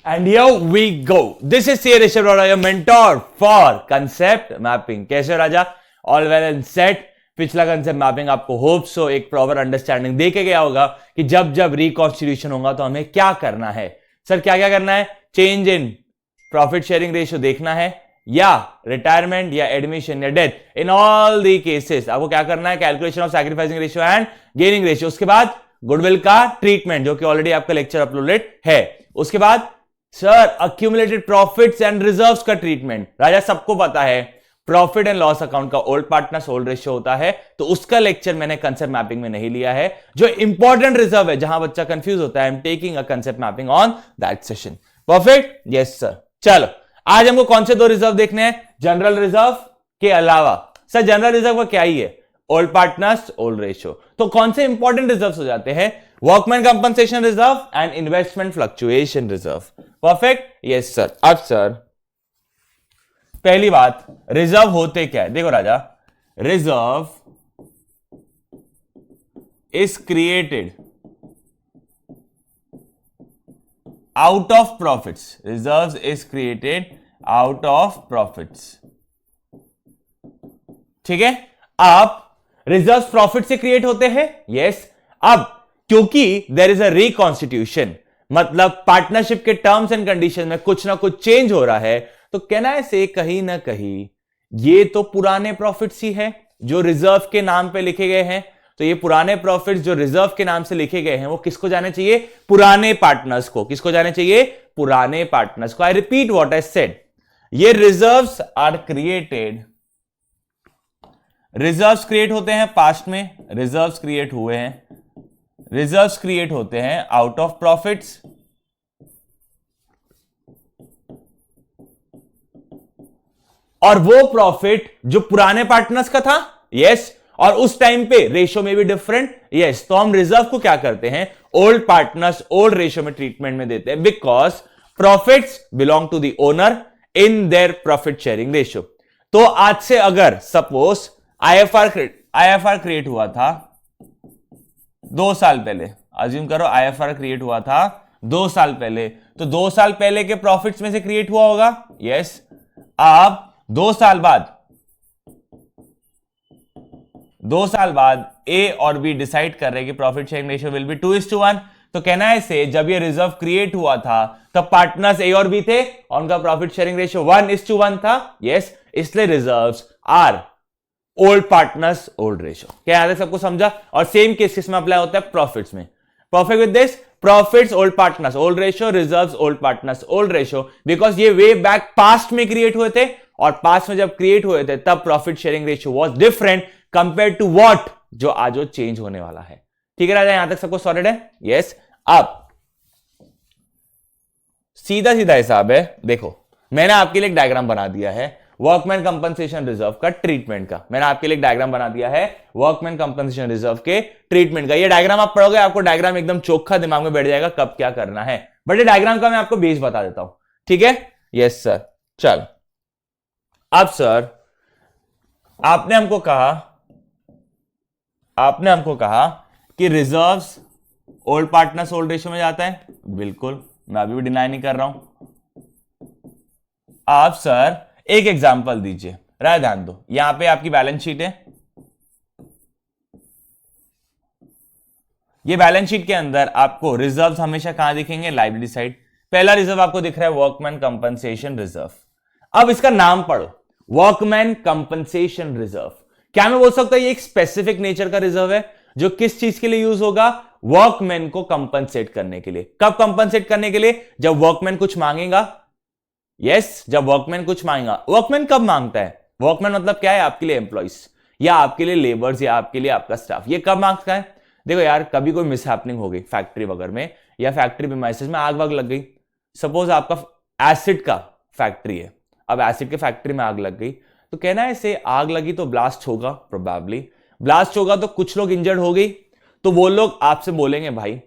And here we go. This is C. Rishabh Rora, your mentor for concept mapping. कैसे हो राजा? All well and set. पिछला concept mapping आपको hope so एक proper understanding दे के गया होगा कि जब जब रिकॉन्स्टिट्यूशन होगा तो हमें क्या करना है. सर क्या क्या करना है? Change in profit sharing ratio देखना है, या रिटायरमेंट या एडमिशन या death. In all the cases आपको क्या करना है? Calculation of sacrificing ratio and gaining ratio. उसके बाद गुडविल का ट्रीटमेंट जो कि ऑलरेडी आपका लेक्चर अपलोडेड है. उसके बाद sir accumulated profits and reserves का ट्रीटमेंट. राजा सबको पता है प्रॉफिट एंड लॉस अकाउंट का ओल्ड पार्टनर्स ओल्ड रेशियो होता है, तो उसका लेक्चर मैंने कंसेप्ट मैपिंग में नहीं लिया है. जो इंपॉर्टेंट रिजर्व है जहां बच्चा कंफ्यूज होता है, I am taking a concept mapping on that session. Perfect, yes sir. चलो आज हमको कौन से दो रिजर्व देखने हैं जनरल रिजर्व के अलावा? सर जनरल रिजर्व का क्या ही है? Old partners old ratio. तो कौन से इंपॉर्टेंट रिजर्व हो जाते हैं? Workman compensation reserve and investment fluctuation reserve. Perfect, yes sir. अब सर पहली बात, रिजर्व होते क्या है? देखो राजा, reserve is created out of profits. Reserve is created out of profits. ठीक है. आप रिजर्व प्रॉफिट से क्रिएट होते हैं. यस. अब क्योंकि देयर इज अ रिकॉन्स्टिट्यूशन, मतलब पार्टनरशिप के टर्म्स एंड कंडीशन में कुछ ना कुछ चेंज हो रहा है, तो कहना है से कहीं ना कहीं ये तो पुराने प्रॉफिट्स ही है जो रिजर्व के नाम पे लिखे गए हैं. तो ये पुराने प्रॉफिट्स जो रिजर्व के नाम से लिखे गए हैं वो किसको जाने चाहिए? पुराने पार्टनर्स को. किसको जाने चाहिए? पुराने पार्टनर्स को. I repeat what I said. ये reserves are created, reserves create होते हैं पास्ट में, रिजर्व्स क्रिएट हुए हैं, रिजर्व्स क्रिएट होते हैं आउट ऑफ प्रॉफिट्स. और वो प्रॉफिट जो पुराने पार्टनर्स का था. यस. और उस टाइम पे रेशियो में भी डिफरेंट. यस. तो हम रिजर्व को क्या करते हैं? ओल्ड पार्टनर्स ओल्ड रेशियो में ट्रीटमेंट में देते हैं, because profits belong to the owner in their profit sharing ratio. तो आज से अगर सपोज आईएफआर क्रिएट हुआ था 2 साल पहले, अज्यूम करो आईएफआर क्रिएट हुआ था 2 साल पहले, तो 2 साल पहले के प्रॉफिट्स में से क्रिएट हुआ होगा. यस. आप 2 साल बाद ए और बी डिसाइड कर रहे हैं कि profit sharing ratio will be 2:1. तो कहना है से जब ये रिजर्व क्रिएट हुआ था तब पार्टनर्स ए और बी थे और उनका प्रॉफिट शेयरिंग रेशियो 1:1 था. यस. इसलिए reserves are old partners old ratio. क्या याद है? सबको समझा? और सेम केस में अप्लाई होता है प्रॉफिट्स में. Perfect with this. Profits old partners old ratio, reserves old partners old ratio, because ये वे बैक पास्ट में क्रिएट हुए थे, और पास्ट में जब क्रिएट हुए थे तब profit sharing ratio was different compare to what जो आज वो चेंज होने वाला है. ठीक है राजा, यहां तक सबको सॉलिड है? यस. अब सीधा सीधा हिसाब है. देखो मैंने आपके लिए एक डायग्राम बना दिया है वर्कमैन कंपनसेशन रिजर्व का ट्रीटमेंट का. मैंने आपके लिए एक डायग्राम बना दिया है वर्कमैन कंपनसेशन रिजर्व के ट्रीटमेंट का. ये डायग्राम आप पढ़ोगे आपको डायग्राम एकदम चोखा दिमाग में बैठ जाएगा कब क्या करना है. बट ये डायग्राम का मैं आपको बेस बता देता हूं. ठीक है. Yes sir. चल अब सर आपने हमको कहा कि reserves old partners old ratio में जाता है. बिल्कुल, मैं अभी भी डिनाई नहीं कर रहा हूं. आप सर एक एग्जांपल दीजिए. राय ध्यान दो, यहां पे आपकी बैलेंस शीट है. ये बैलेंस शीट के अंदर आपको रिजर्व्स हमेशा कहां दिखेंगे? Liability side. पहला रिजर्व आपको दिख रहा है वर्कमैन कंपनसेशन रिजर्व. अब इसका नाम पढ़ो, वर्कमैन कंपनसेशन रिजर्व. क्या मैं बोल सकता हूं ये एक स्पेसिफिक नेचर का रिजर्व है जो किस चीज के लिए यूज होगा? वर्कमैन को कंपनसेट करने के लिए. कब कंपनसेट करने के लिए? जब वर्कमैन कुछ मांगेगा. यस. जब वर्कमैन कुछ मांगेगा. वर्कमैन कब मांगता है? वर्कमैन मतलब क्या है? आपके लिए एम्प्लॉइज या आपके लिए लेबर्स या आपके लिए आपका स्टाफ. ये कब मांगता है? देखो यार, कभी कोई मिसहैपनिंग हो गई फैक्ट्री वगैरह में, या फैक्ट्री प्रीमाइसेस में आग वाग लग गई. सपोज आपका एसिड का फैक्ट्री है, अब एसिड के फैक्ट्री में आग लग गई, तो कहना है से आग लगी तो ब्लास्ट होगा, प्रोबेबली ब्लास्ट होगा तो कुछ लोग इंजर्ड हो गई, तो वो लोग आपसे बोलेंगे भाई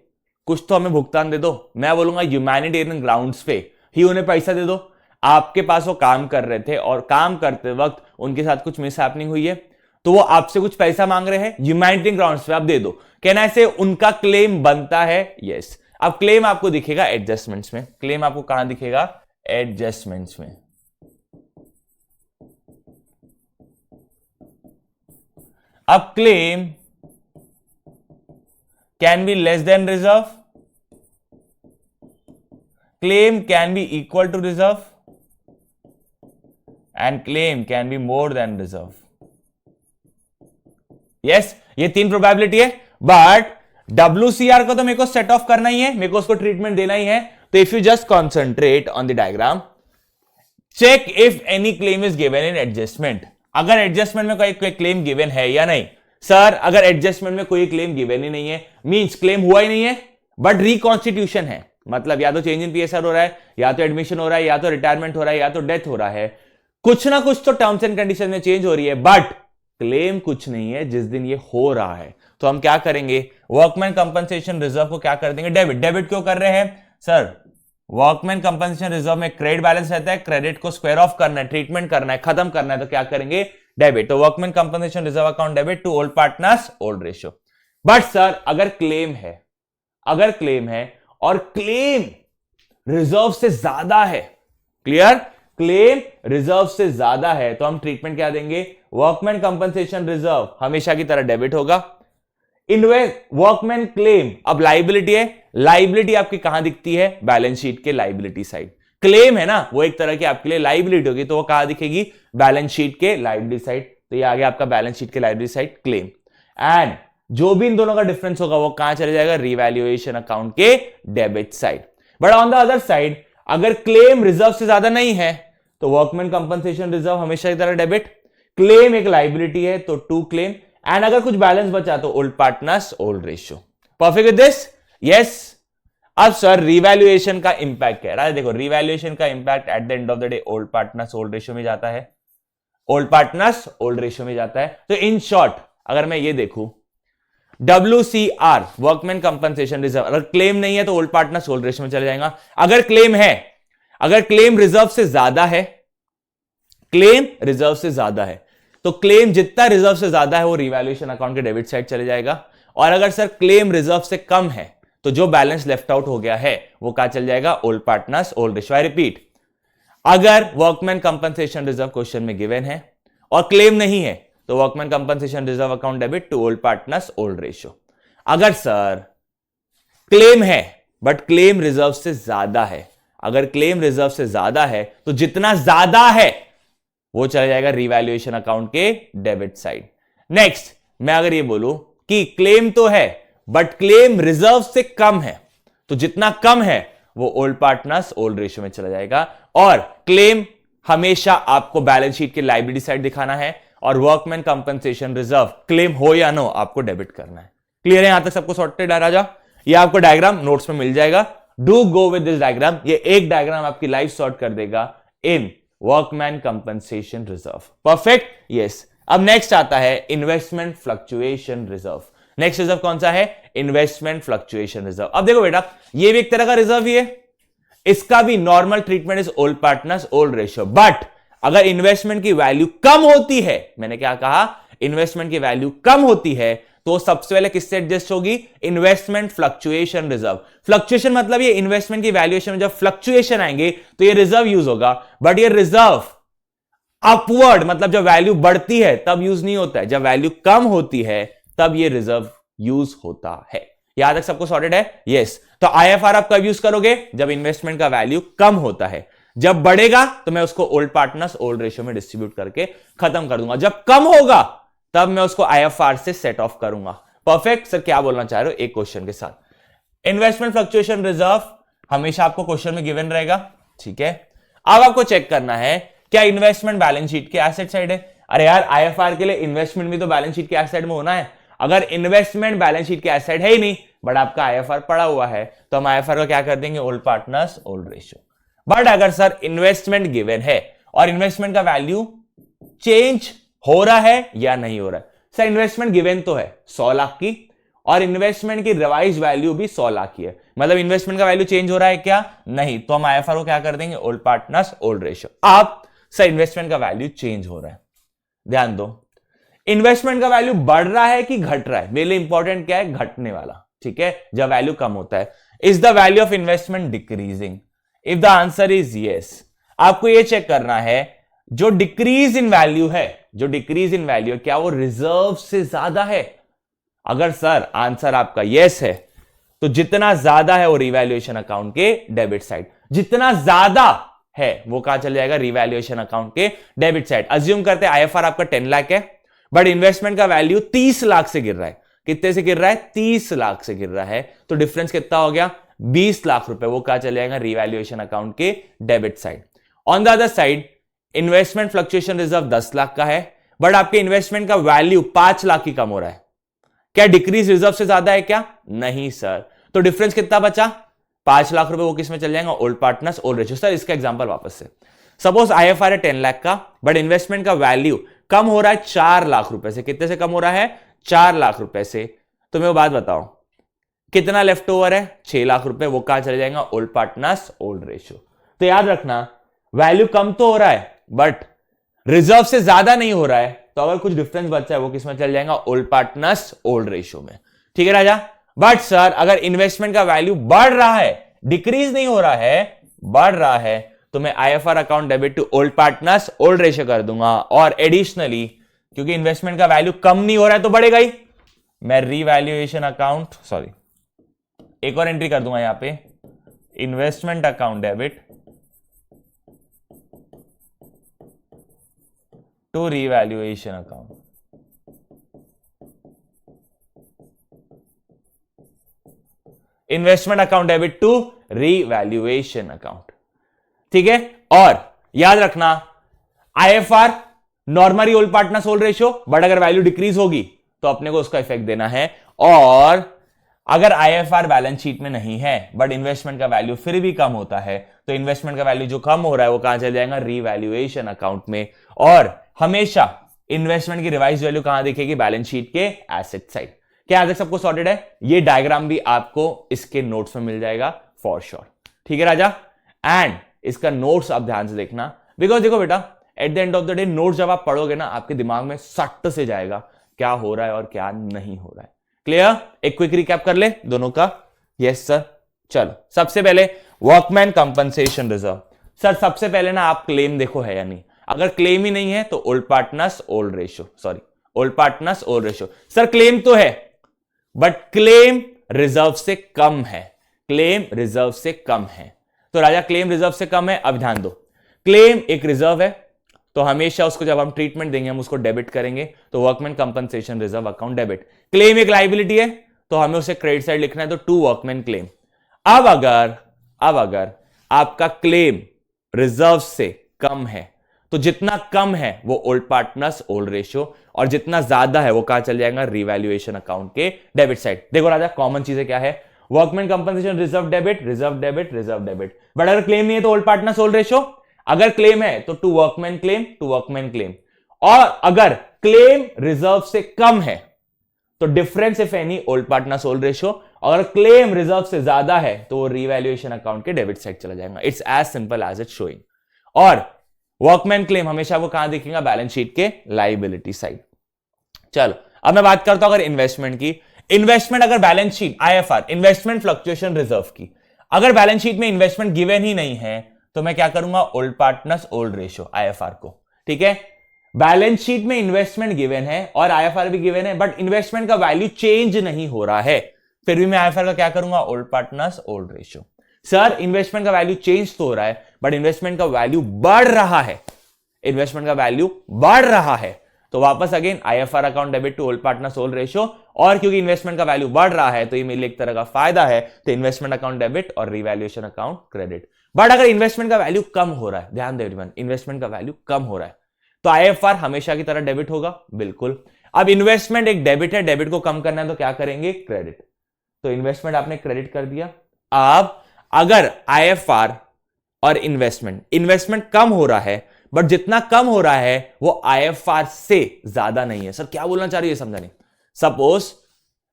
कुछ तो हमें भुगतान दे दो. मैं बोलूंगा ह्यूमैनिटेरियन ग्राउंड्स पे ही उन्हें पैसा दे दो. आपके पास वो काम कर रहे थे और काम करते वक्त उनके साथ कुछ मिसहैपनिंग हुई है, तो वो आपसे कुछ पैसा मांग रहे हैं ह्यूमैनिटेरियन ग्राउंड्स पे, आप दे दो. कहना है से उनका क्लेम बनता है. यस. अब क्लेम आपको दिखेगा एडजस्टमेंट्स में, क्लेम आपको कहां दिखेगा? एडजस्टमेंट्स में। अब claim can be less than reserve, claim can be equal to reserve and claim can be more than reserve. yes, ये तीन प्रोबेबिलिटी है, बट WCR को तो मेरे को सेट ऑफ करना ही है, मेरे को उसको ट्रीटमेंट देना ही है। तो if you just concentrate on the diagram, check if any claim is given in adjustment. अगर एडजस्टमेंट में कोई क्लेम गिवन है या नहीं। सर अगर एडजस्टमेंट में कोई क्लेम गिवन ही नहीं है, मींस क्लेम हुआ ही नहीं है, बट रिकॉन्स्टिट्यूशन है, मतलब या तो चेंज इन पीएसआर हो रहा है, या तो एडमिशन हो रहा है, या तो रिटायरमेंट हो रहा है, या तो डेथ हो रहा है, कुछ ना कुछ तो टर्म्स एंड कंडीशन में चेंज हो रही है, बट क्लेम कुछ नहीं है जिस दिन ये हो रहा है। तो हम क्या करेंगे? वर्कमैन कंपनसेशन रिजर्व को क्या कर देंगे? डेबिट। डेबिट क्यों कर रहे हैं सर? वर्कमैन कंपनसेशन रिजर्व में क्रेडिट बैलेंस रहता है, क्रेडिट को स्क्वायर ऑफ करना है, ट्रीटमेंट करना है, खत्म करना है, तो क्या करेंगे? डेबिट। तो workman compensation reserve account debit to old partners old ratio. But sir अगर क्लेम है, अगर क्लेम है और क्लेम रिजर्व से ज्यादा है, क्लियर, क्लेम रिजर्व से ज्यादा है, तो हम ट्रीटमेंट क्या देंगे? वर्कमैन कंपनसेशन रिजर्व हमेशा की तरह डेबिट होगा। इन्वेस्ट वर्कमैन क्लेम, अब लाइबिलिटी है, लाइबिलिटी आपकी कहां दिखती है? बैलेंस शीट के लाइबिलिटी साइड। क्लेम है ना, वो एक तरह की आपके लिए लाइबिलिटी होगी, तो वो कहां दिखेगी? बैलेंस शीट के लाइबिलिटी साइड। तो ये आ गया आपका बैलेंस शीट के लाइबिलिटी साइड क्लेम। एंड जो भी इन दोनों का डिफरेंस होगा वो कहां चले जाएगा? रिवैल्यूएशन अकाउंट के debit side. But on the other side अगर क्लेम रिजर्व से ज्यादा नहीं है तो वर्कमैन कंपनसेशन रिजर्व हमेशा की तरह डेबिट। क्लेम एक लाइबिलिटी है तो टू क्लेम, एंड अगर कुछ बैलेंस बचा तो old partners old ratio. Perfect with this? Yes. अब सर रिवैल्यूएशन का इंपैक्ट क्या है? देखो रिवैल्यूएशन का impact at the end of the day old partners old ratio में जाता है, ओल्ड पार्टनर्स ओल्ड रेशियो में जाता है। तो इन शॉर्ट अगर मैं ये देखूं, WCR वर्कमैन कंपनसेशन रिजर्व, अगर क्लेम नहीं है तो ओल्ड पार्टनर्स ओल्ड रेशियो में चले जाएगा। अगर क्लेम है, अगर क्लेम रिजर्व से ज्यादा है, क्लेम रिजर्व से ज्यादा है, तो क्लेम जितना रिजर्व से ज्यादा है वो रिवैल्यूएशन अकाउंट के डेबिट साइड चले जाएगा। और अगर सर क्लेम रिजर्व से कम है तो जो बैलेंस लेफ्ट आउट हो गया है वो कहां चल जाएगा? Old partners old ratio. I repeat, अगर वर्कमैन कंपनसेशन रिजर्व क्वेश्चन में गिवन है और क्लेम नहीं है तो workman compensation reserve account debit to old partners old ratio. अगर सर क्लेम है बट क्लेम रिजर्व से ज्यादा है, अगर क्लेम रिजर्व से ज्यादा है तो जितना ज्यादा है वो चला जाएगा रिवैल्यूएशन अकाउंट के डेबिट साइड। नेक्स्ट मैं अगर ये बोलूं कि क्लेम तो है बट क्लेम रिजर्व से कम है, तो जितना कम है वो ओल्ड पार्टनर्स ओल्ड रेशियो में चला जाएगा। और क्लेम हमेशा आपको बैलेंस शीट के लायबिलिटी साइड दिखाना है, और वर्कमैन कंपनसेशन रिजर्व क्लेम हो या नो आपको डेबिट करना है। क्लियर है? यहां तक सबको सॉर्टेड है राजा? ये आपको डायग्राम नोट्स में मिल जाएगा। Do go with this diagram. ये एक डायग्राम आपकी लाइफ सॉर्ट कर देगा in workman compensation reserve. Perfect? Yes. अब नेक्स्ट आता है investment fluctuation reserve. Next reserve कौन सा है? Investment fluctuation reserve. अब देखो बेटा, ये भी एक तरह का रिजर्व ही है, इसका भी normal treatment is old partners old ratio. But अगर इन्वेस्टमेंट की वैल्यू कम होती है, मैंने क्या कहा? इन्वेस्टमेंट की वैल्यू कम होती है तो सबसे पहले किससे एडजस्ट होगी? Investment fluctuation reserve. फ्लक्चुएशन मतलब ये इन्वेस्टमेंट की वैल्यूएशन में जब फ्लक्चुएशन आएंगे तो ये रिजर्व यूज होगा। बट ये रिजर्व अपवर्ड मतलब जब वैल्यू बढ़ती है तब यूज नहीं होता है, जब वैल्यू कम होती है तब ये रिजर्व यूज होता है। यहां तक सबको सॉर्टेड है? यस। तो IFR आप कब यूज करोगे? जब इन्वेस्टमेंट का वैल्यू कम होता है। जब बढ़ेगा तो मैं उसको ओल्ड पार्टनर्स ओल्ड रेशियो में डिस्ट्रीब्यूट करके खत्म कर दूंगा। जब कम होगा तब मैं उसको IFR से सेट ऑफ करूंगा। परफेक्ट? सर क्या बोलना चाह रहे हो एक क्वेश्चन के साथ? इन्वेस्टमेंट फ्लक्चुएशन रिजर्व हमेशा आपको क्वेश्चन में गिवन रहेगा, ठीक है। अब आपको चेक करना है क्या इन्वेस्टमेंट बैलेंस शीट के एसेट साइड है? अरे यार IFR के लिए इन्वेस्टमेंट भी तो बैलेंस शीट के एसेट में होना है। अगर इन्वेस्टमेंट बैलेंस शीट के एसेट है ही नहीं बट आपका IFR पड़ा हुआ है तो हम IFR को क्या कर देंगे? Old partners old ratio. But अगर सर इन्वेस्टमेंट गिवन है और इन्वेस्टमेंट का वैल्यू चेंज हो रहा है या नहीं हो रहा है? सर इन्वेस्टमेंट गिवन तो है 100 लाख की और इन्वेस्टमेंट की रिवाइज वैल्यू भी 100 लाख की है, मतलब इन्वेस्टमेंट का वैल्यू चेंज हो रहा है क्या? नहीं। तो हम IFR को क्या कर देंगे? Old partners old ratio. अब सर इन्वेस्टमेंट का वैल्यू चेंज हो रहा है, ध्यान दो, इन्वेस्टमेंट का वैल्यू बढ़ रहा है कि घट रहा है? मेरे लिए इंपॉर्टेंट क्या है? घटने वाला, ठीक है, जब वैल्यू कम होता है। Is the value of investment decreasing? If the answer is yes, आपको यह चेक करना है जो डिक्रीज इन वैल्यू है, जो डिक्रीज इन वैल्यू है, क्या वो रिजर्व से ज्यादा है? अगर सर आंसर आपका यस है तो जितना ज्यादा है वो रिवैल्यूएशन अकाउंट के डेबिट साइड, जितना ज्यादा है वो कहां चल जाएगा? रिवैल्यूएशन अकाउंट के डेबिट साइड। अज्यूम करते हैं आईएफआर आपका 10 लाख है, बट इन्वेस्टमेंट का वैल्यू 30 लाख से गिर रहा है। कितने से गिर रहा है? 30 लाख से गिर रहा है। तो डिफरेंस कितना हो गया? 20 लाख रुपए। वो कहां चले जाएगा? रिवैल्यूएशन अकाउंट के debit side. On the other side investment fluctuation reserve 10 lakh का है, बट आपके इन्वेस्टमेंट का वैल्यू 5 लाख ही कम हो रहा है। क्या डिक्रीज रिजर्व से ज्यादा है क्या? नहीं सर। तो डिफरेंस कितना बचा? 5 लाख रुपए। वो किस में चल जाएगा? Old partners old ratio. Sir इसका एग्जांपल वापस से, सपोज आईएफआर है 10 लाख का, बट इन्वेस्टमेंट का वैल्यू कम हो रहा है 4 लाख रुपए से। कितने से कम हो रहा है? 4 लाख रुपए से। तो मैं वो बात बताऊं, कितना लेफ्ट ओवर है? 6 लाख रुपए। वो कहां चले जाएगा? Old partners old ratio. तो याद रखना, वैल्यू कम तो हो रहा है बट रिजर्व से ज्यादा नहीं हो रहा है, तो अगर कुछ डिफरेंस बचा है वो किसमें चल जाएगा? ओल्ड पार्टनर्स ओल्ड रेशियो में। ठीक है राजा? बट सर अगर इन्वेस्टमेंट का वैल्यू बढ़ रहा है, डिक्रीज नहीं हो रहा है, बढ़ रहा है, तो मैं IFR account debit to old partners old ratio कर दूंगा। और एडिशनली क्योंकि इन्वेस्टमेंट का वैल्यू कम नहीं हो रहा है तो बढ़ेगा ही, मैं रिवैल्यूएशन अकाउंट, सॉरी एक और एंट्री कर दूंगा यहां पे, investment account debit to revaluation account. Investment account debit to revaluation account. ठीक है? और याद रखना IFR normally old partners old ratio, but अगर वैल्यू डिक्रीज होगी तो अपने को उसका इफेक्ट देना है। और अगर आईएफआर बैलेंस शीट में नहीं है बट इन्वेस्टमेंट का वैल्यू फिर भी कम होता है, तो इन्वेस्टमेंट का वैल्यू जो कम हो रहा है वो कहां चल जाएगा? रिवैल्यूएशन अकाउंट में। और हमेशा इन्वेस्टमेंट की रिवाइज वैल्यू कहां दिखेगी? बैलेंस शीट के एसेट साइड। क्या आज तक सबको सॉर्टेड है? ये डायग्राम भी आपको इसके नोट्स में मिल जाएगा फॉर श्योर। ठीक है राजा? एंड इसका नोट्स आप ध्यान से देखना, बिकॉज देखो बेटा at the end of the day notes जब आप पढ़ोगे ना, आपके दिमाग में सट से जाएगा क्या हो रहा है और क्या नहीं हो रहा है। क्लियर? एक क्विक रिकैप कर ले दोनों का। Yes sir. चलो सबसे पहले वर्कमैन कंपनसेशन रिजर्व। सर सबसे पहले ना आप क्लेम देखो है या नहीं। अगर क्लेम ही नहीं है तो old partners old ratio, sorry old partners old ratio. Sir claim तो है बट क्लेम रिजर्व से कम है, क्लेम रिजर्व से कम है। तो राजा क्लेम रिजर्व से कम है। अब ध्यान दो, क्लेम एक रिजर्व है तो हमेशा उसको जब हम ट्रीटमेंट देंगे हम उसको डेबिट करेंगे, तो workman compensation reserve account debit. Claim एक लायबिलिटी है तो हमें उसे क्रेडिट साइड लिखना है, तो टू वर्कमैन क्लेम। अब अगर आपका क्लेम रिजर्व से कम है तो जितना कम है वो ओल्ड पार्टनर्स ओल्ड रेशियो, और जितना ज्यादा है वो कहां चल जाएगा? रिवैल्यूएशन अकाउंट के डेबिट साइड। देखो राजा कॉमन चीजें क्या है? Workman compensation reserve debit, reserve debit, reserve debit. But अगर क्लेम नहीं है तो ओल्ड पार्टनर्स ओल्ड रेशियो। अगर क्लेम है तो to workman claim, to workman claim. और अगर क्लेम रिजर्व से कम है तो difference if any old partners old ratio. अगर क्लेम रिजर्व से ज्यादा है तो वो रिवैल्यूएशन अकाउंट के डेबिट साइड चला जाएगा। It's as simple as it showing. और वर्कमैन क्लेम हमेशा वो कहां दिखेगा? बैलेंस शीट के लायबिलिटी साइड। चलो अब मैं बात करता हूं अगर इन्वेस्टमेंट की। इन्वेस्टमेंट अगर balance sheet IFR investment fluctuation reserve की, अगर बैलेंस शीट में इन्वेस्टमेंट गिवन ही नहीं है तो मैं क्या करूंगा? Old partners old ratio IFR को। ठीक है? बैलेंस शीट में इन्वेस्टमेंट गिवन है और आईएफआर भी गिवन है, बट इन्वेस्टमेंट का वैल्यू चेंज नहीं हो रहा है, फिर भी मैं आईएफआर का क्या करूंगा? Old partners old ratio. Sir investment का वैल्यू चेंज तो हो रहा है बट इन्वेस्टमेंट का वैल्यू बढ़ रहा है, इन्वेस्टमेंट का वैल्यू बढ़ रहा है, तो वापस again IFR account debit to old partners old ratio. और क्योंकि इन्वेस्टमेंट का वैल्यू बढ़ रहा है तो ये मेरे लिए एक तरह का फायदा है, तो इन्वेस्टमेंट अकाउंट डेबिट और रिवैल्यूएशन अकाउंट क्रेडिट। बट अगर इन्वेस्टमेंट का वैल्यू कम हो रहा है, ध्यान दे एवरीवन, इन्वेस्टमेंट का वैल्यू कम हो रहा है तो आईएफआर हमेशा की तरह डेबिट होगा। बिल्कुल। अब इन्वेस्टमेंट एक डेबिट है, डेबिट को कम करना है तो क्या करेंगे? क्रेडिट। तो इन्वेस्टमेंट आपने क्रेडिट कर दिया। अब अगर आईएफआर और इन्वेस्टमेंट कम हो रहा है बट जितना कम हो रहा है वो आईएफआर से ज्यादा नहीं है। सर क्या बोलना चाह रही है समझा नहीं। सपोज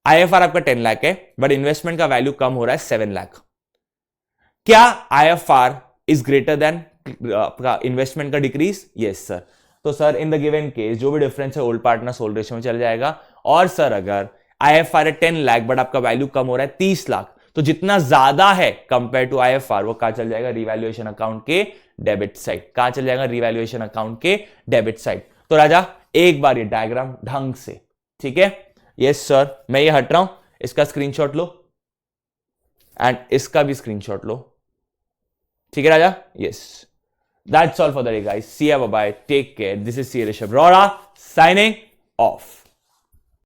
आईएफआर आपका 10 लाख है बट इन्वेस्टमेंट का वैल्यू कम हो रहा है 7 लाख। क्या आईएफआर इज ग्रेटर देन आपका इन्वेस्टमेंट का डिक्रीज? Yes sir. तो sir in the given case जो भी डिफरेंस है ओल्ड पार्टनर्स ओल्ड रेशियो में चल जाएगा। और सर अगर आईएफआर है 10 लाख बट आपका वैल्यू कम हो रहा है 30 लाख, तो जितना ज्यादा है कंपेयर टू आईएफआर वो कहां चल जाएगा, रिवैल्यूएशन अकाउंट के डेबिट साइड। कहां चल जाएगा, रिवैल्यूएशन अकाउंट के डेबिट साइड। तो राजा एक बार ये डायग्राम ढंग से, ठीक है, यस सर मैं ये हट रहा हूं, इसका स्क्रीनशॉट लो एंड इसका भी स्क्रीनशॉट लो, ठीक है राजा, yes. That's all for the day guys, see you, bye bye, take care, this is C Rishabh Roda signing of.